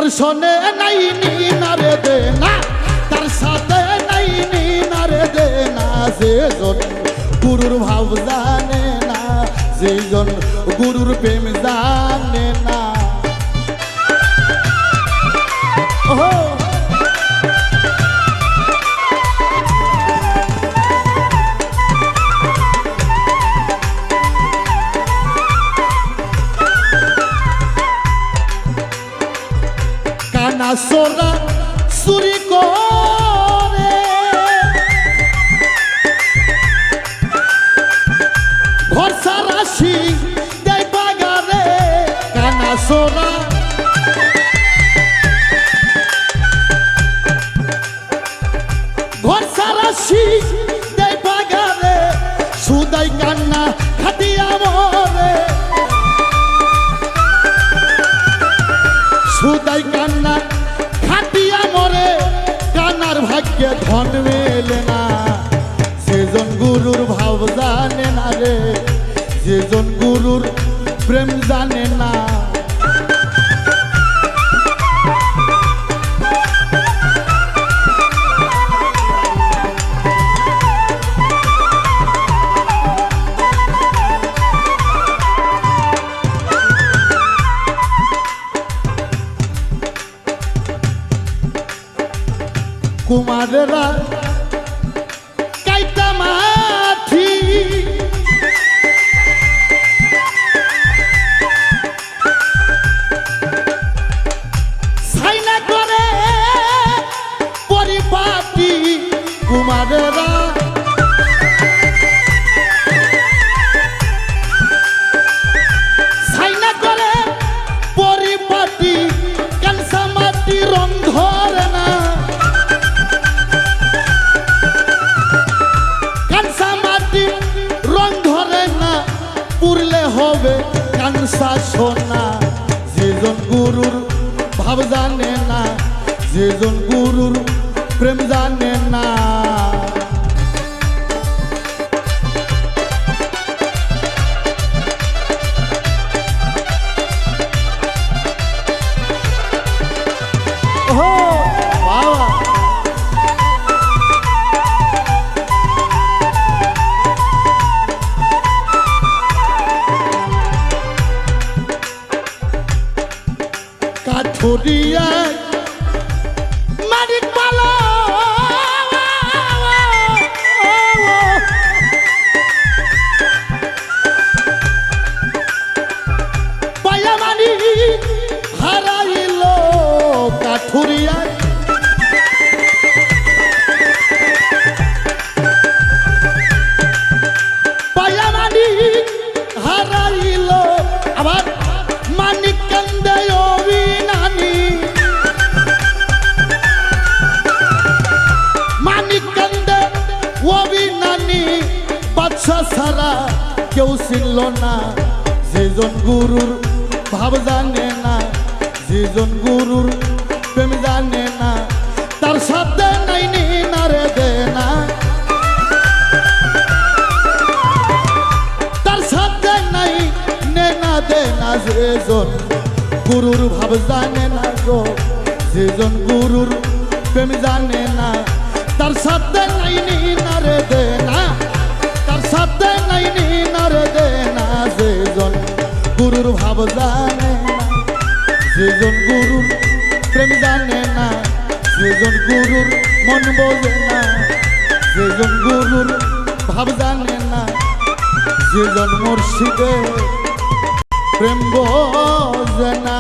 দর্শনে নাই নিনারে দে না, তার সাথে নাই নিনারে দে না। যেজন গুরুর ভাব জানে না, যেজন গুরুর প্রেম জানে না। কানা সোরা চুরি করে ঘর সারাশি দেয় বাগারে। কানা সোরা ঘর সারাশি দেয় বাগারে, সুদাই কান্না খাতিয়া মরে। সুদাই কান্না খাটিয়া মরে, কানার ভাগ্যে ধন মেলে না। সেজন গুরুর ভাব জানে না রে, যেজন গুরুর প্রেম জানে না। কুমারেরা কাইটা মাঠি সাইনা করে পরিপাটি। কুমারেরা সাইনা করে পরিপাটি, কানসা মাটি রং ধরে না। রং ধরে না, পুরলে হবে কানসা সোনা। যেজন গুরুর ভাব জানে না, যেজন গুরুর প্রেম জানে না। কাঠুরিয়া মানিক পালা পায়া মানি হারাইল। কাঠুরিয়া পায়া মানি হারাইল, আবার মানিক কান্দে অভিনানী। মানিক কান্দে অভিনানী, বাদশা ছাড়া কেউ ছিল না। যেজন গুরুর ভাব জানে না, যেজন গুরুর প্রেম জানে না, তার সাথে নাই নিনারে দে না। তার সাথে নাই নেনা দে না। যেজন গুরুর ভাব জানে না গো, যেজন গুরুর প্রেম জানে না, তার সাথে নাই নিনারে দে না। তার সাথে নাই নিনারে দে না। যেজন গুরুর ভাব জানে না, যেজন গুরুর প্রেম জানে না, যেজন গুরুর মন বোঝে না, যেজন গুরুর ভাব জানে না, যেজন মুর্শিদে প্রেম বোঝে না।